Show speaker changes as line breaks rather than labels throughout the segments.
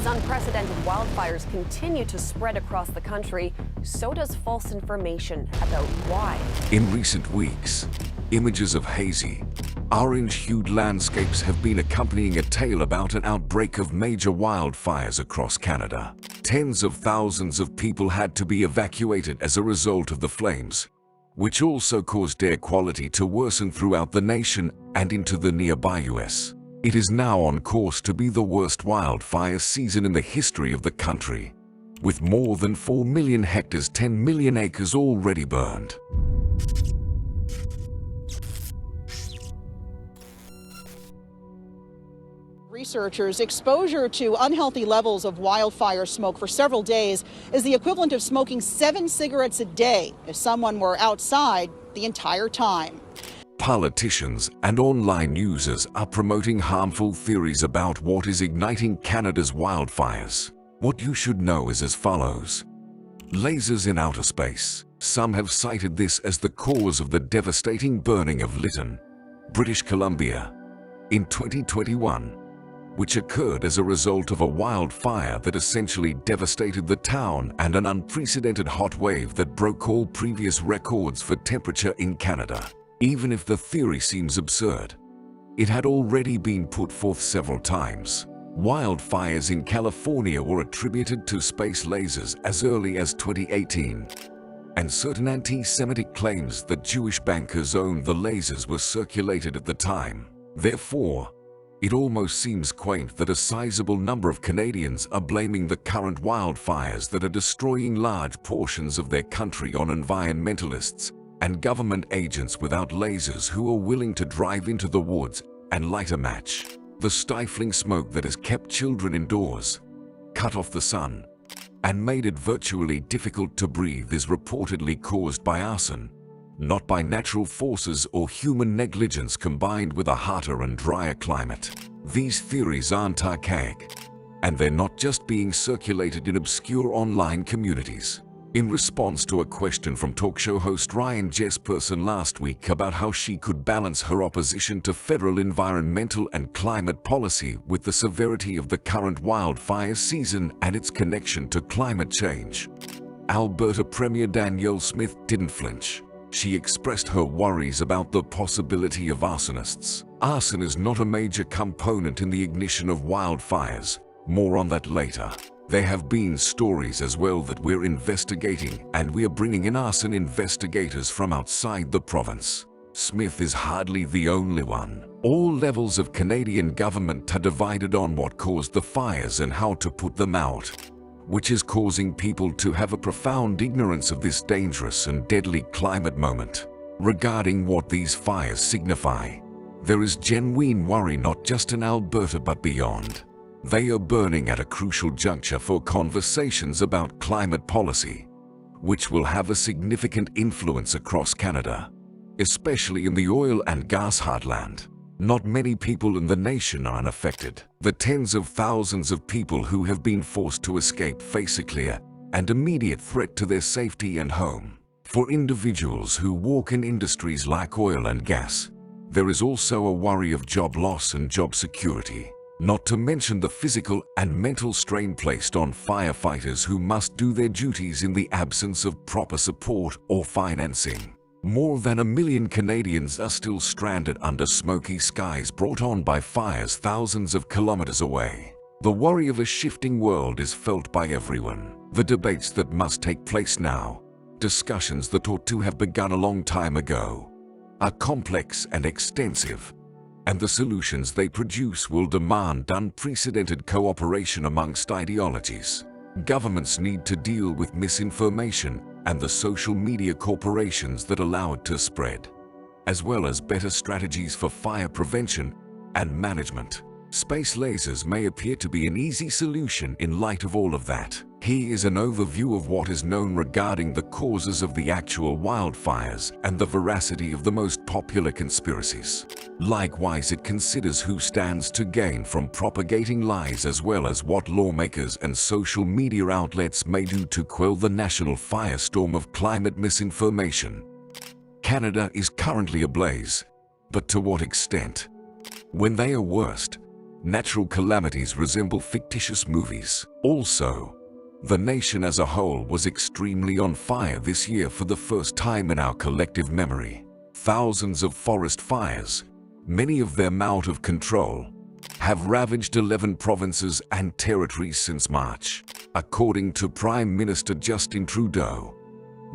unprecedented wildfires continue to spread across the country, so does false information about why.
In recent weeks, images of hazy, orange-hued landscapes have been accompanying a tale about an outbreak of major wildfires across Canada. Tens of thousands of people had to be evacuated as a result of the flames, which also caused air quality to worsen throughout the nation and into the nearby US. It is now on course to be the worst wildfire season in the history of the country, with more than 4 million hectares, 10 million acres already burned.
Researchers, exposure to unhealthy levels of wildfire smoke for several days is the equivalent of smoking 7 cigarettes a day if someone were outside the entire time.
Politicians and online users are promoting harmful theories about what is igniting Canada's wildfires. What you should know is as follows. Lasers in outer space. Some have cited this as the cause of the devastating burning of Lytton, British Columbia, in 2021, which occurred as a result of a wildfire that essentially devastated the town and an unprecedented hot wave that broke all previous records for temperature in Canada. Even if the theory seems absurd, it had already been put forth several times. Wildfires in California were attributed to space lasers as early as 2018, and certain anti-Semitic claims that Jewish bankers owned the lasers were circulated at the time. Therefore, it almost seems quaint that a sizable number of Canadians are blaming the current wildfires that are destroying large portions of their country on environmentalists and government agents without lasers who are willing to drive into the woods and light a match. The stifling smoke that has kept children indoors, cut off the sun, and made it virtually difficult to breathe is reportedly caused by arson, not by natural forces or human negligence combined with a hotter and drier climate. These theories aren't archaic, and they're not just being circulated in obscure online communities. In response to a question from talk show host Ryan Jesperson last week about how she could balance her opposition to federal environmental and climate policy with the severity of the current wildfire season and its connection to climate change, Alberta Premier Danielle Smith didn't flinch. She expressed her worries about the possibility of arsonists. Arson is not a major component in the ignition of wildfires. More on that later. There have been stories as well that we're investigating, and we're bringing in arson investigators from outside the province. Smith is hardly the only one. All levels of Canadian government are divided on what caused the fires and how to put them out, which is causing people to have a profound ignorance of this dangerous and deadly climate moment. Regarding what these fires signify, there is genuine worry not just in Alberta but beyond. They are burning at a crucial juncture for conversations about climate policy, which will have a significant influence across Canada, especially in the oil and gas heartland. Not many people in the nation are unaffected. The tens of thousands of people who have been forced to escape face a clear and immediate threat to their safety and home. For individuals who work in industries like oil and gas, there is also a worry of job loss and job security. Not to mention the physical and mental strain placed on firefighters who must do their duties in the absence of proper support or financing. More than 1 million Canadians are still stranded under smoky skies brought on by fires thousands of kilometers away. The worry of a shifting world is felt by everyone. The debates that must take place now, discussions that ought to have begun a long time ago, are complex and extensive, and the solutions they produce will demand unprecedented cooperation amongst ideologies. Governments need to deal with misinformation and the social media corporations that allow it to spread, as well as better strategies for fire prevention and management. Space lasers may appear to be an easy solution in light of all of that. Here is an overview of what is known regarding the causes of the actual wildfires and the veracity of the most popular conspiracies. Likewise, it considers who stands to gain from propagating lies as well as what lawmakers and social media outlets may do to quell the national firestorm of climate misinformation. Canada is currently ablaze, but to what extent? When they are worst, Natural calamities resemble fictitious movies. Also, the nation as a whole was extremely on fire this year for the first time in our collective memory. Thousands of forest fires, many of them out of control, have ravaged 11 provinces and territories since March, according to Prime Minister Justin Trudeau.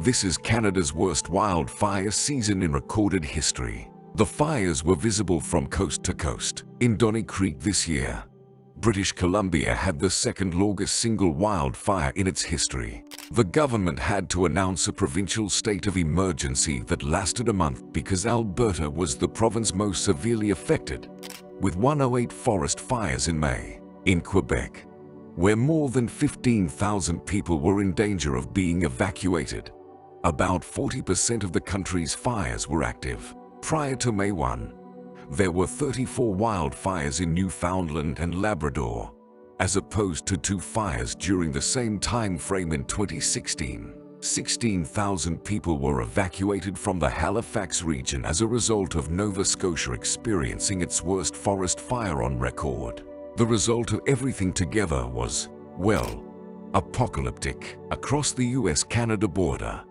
This is Canada's worst wildfire season in recorded history. The fires were visible from coast to coast. In Donny Creek this year, British Columbia had the second longest single wildfire in its history. The government had to announce a provincial state of emergency that lasted a month because Alberta was the province most severely affected, with 108 forest fires in May. In Quebec, where more than 15,000 people were in danger of being evacuated, about 40% of the country's fires were active. Prior to May 1, there were 34 wildfires in Newfoundland and Labrador, as opposed to 2 fires during the same time frame in 2016. 16,000 people were evacuated from the Halifax region as a result of Nova Scotia experiencing its worst forest fire on record. The result of everything together was, well, apocalyptic. Across the US-Canada border,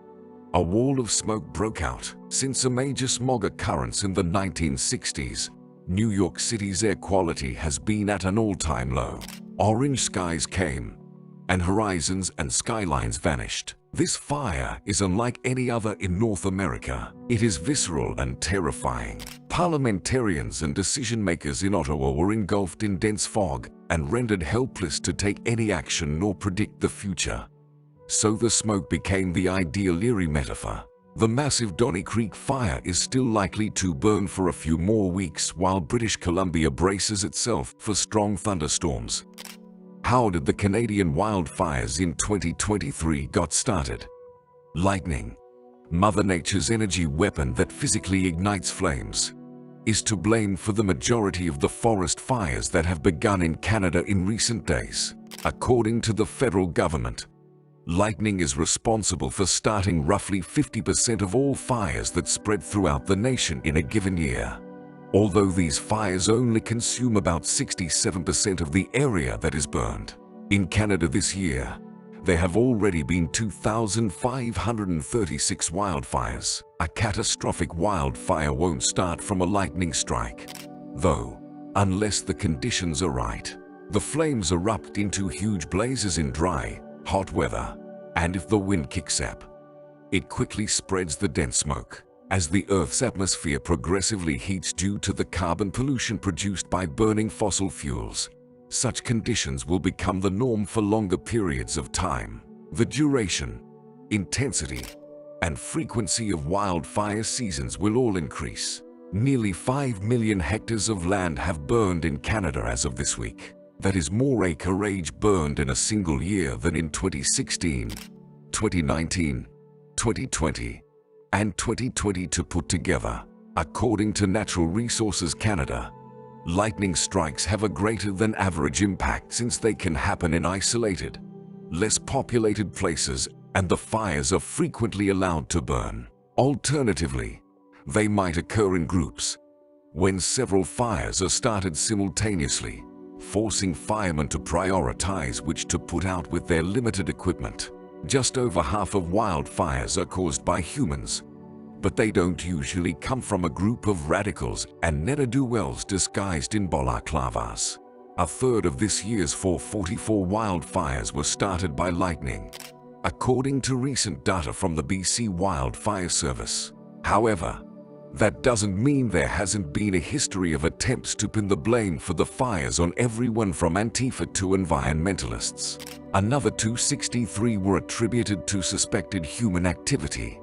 a wall of smoke broke out. Since a major smog occurrence in the 1960s, New York City's air quality has been at an all-time low. Orange skies came, and horizons and skylines vanished. This fire is unlike any other in North America. It is visceral and terrifying. Parliamentarians and decision-makers in Ottawa were engulfed in dense fog and rendered helpless to take any action nor predict the future. So the smoke became the ideal eerie metaphor. The massive Donny Creek fire is still likely to burn for a few more weeks while British Columbia braces itself for strong thunderstorms. How did the Canadian wildfires in 2023 got started? Lightning, Mother Nature's energy weapon that physically ignites flames, is to blame for the majority of the forest fires that have begun in Canada in recent days. According to the federal government, lightning is responsible for starting roughly 50% of all fires that spread throughout the nation in a given year. Although these fires only consume about 67% of the area that is burned. In Canada this year, there have already been 2,536 wildfires. A catastrophic wildfire won't start from a lightning strike, though, unless the conditions are right. The flames erupt into huge blazes in dry, hot weather, and if the wind kicks up, it quickly spreads the dense smoke. As the Earth's atmosphere progressively heats due to the carbon pollution produced by burning fossil fuels, such conditions will become the norm for longer periods of time. The duration, intensity, and frequency of wildfire seasons will all increase. Nearly 5 million hectares of land have burned in Canada as of this week. That is more acreage burned in a single year than in 2016, 2019, 2020, and 2022 put together. According to Natural Resources Canada, lightning strikes have a greater than average impact since they can happen in isolated, less populated places, and the fires are frequently allowed to burn. Alternatively, they might occur in groups, when several fires are started simultaneously, forcing firemen to prioritize which to put out with their limited equipment. Just over half of wildfires are caused by humans, but they don't usually come from a group of radicals and ne'er-do-wells disguised in balaclavas. A third of this year's 444 wildfires were started by lightning, according to recent data from the BC Wildfire Service. However, that doesn't mean there hasn't been a history of attempts to pin the blame for the fires on everyone from Antifa to environmentalists. Another 263 were attributed to suspected human activity,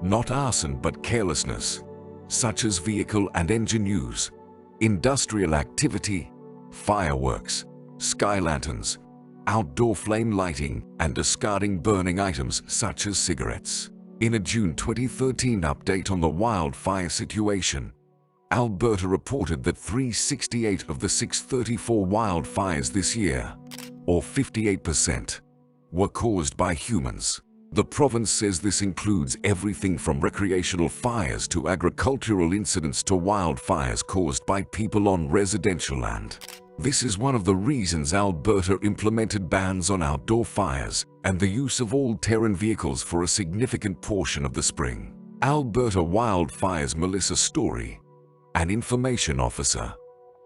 not arson but carelessness, such as vehicle and engine use, industrial activity, fireworks, sky lanterns, outdoor flame lighting, and discarding burning items such as cigarettes. In a June 2013 update on the wildfire situation, Alberta reported that 368 of the 634 wildfires this year, or 58%, were caused by humans. The province says this includes everything from recreational fires to agricultural incidents to wildfires caused by people on residential land. This is one of the reasons Alberta implemented bans on outdoor fires and the use of all-terrain vehicles for a significant portion of the spring. Alberta Wildfires Melissa Story, an information officer,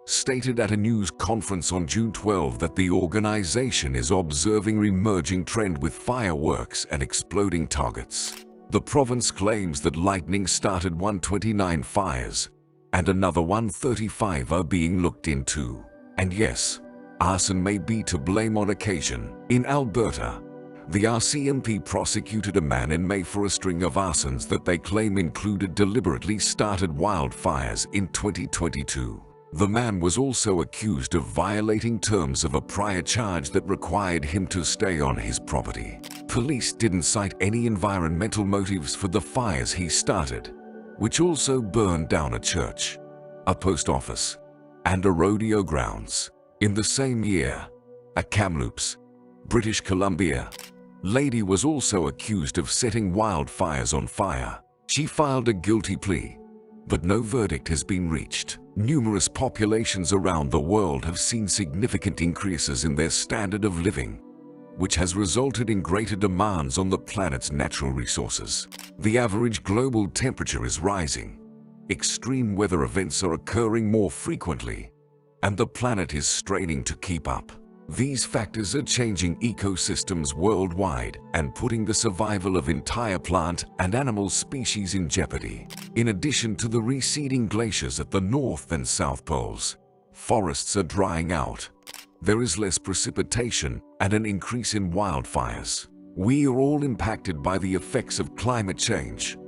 stated at a news conference on June 12 that the organization is observing an emerging trend with fireworks and exploding targets. The province claims that lightning started 129 fires, and another 135 are being looked into. And yes, arson may be to blame on occasion. In Alberta, the RCMP prosecuted a man in May for a string of arsons that they claim included deliberately started wildfires in 2022. The man was also accused of violating terms of a prior charge that required him to stay on his property. Police didn't cite any environmental motives for the fires he started, which also burned down a church, a post office, and a rodeo grounds. In the same year, a Kamloops, British Columbia, lady was also accused of setting wildfires on fire. She filed a guilty plea, but no verdict has been reached. Numerous populations around the world have seen significant increases in their standard of living, which has resulted in greater demands on the planet's natural resources. The average global temperature is rising, extreme weather events are occurring more frequently, and the planet is straining to keep up. These factors are changing ecosystems worldwide and putting the survival of entire plant and animal species in jeopardy. In addition to the receding glaciers at the North and South Poles, forests are drying out. There is less precipitation and an increase in wildfires. We are all impacted by the effects of climate change.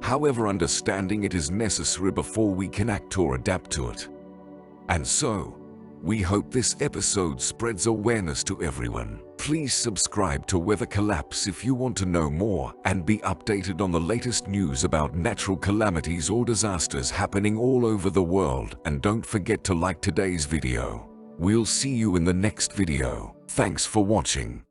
However, understanding it is necessary before we can act or adapt to it. And so, we hope this episode spreads awareness to everyone. Please subscribe to Weather Collapse if you want to know more and be updated on the latest news about natural calamities or disasters happening all over the world. And don't forget to like today's video. We'll see you in the next video. Thanks for watching.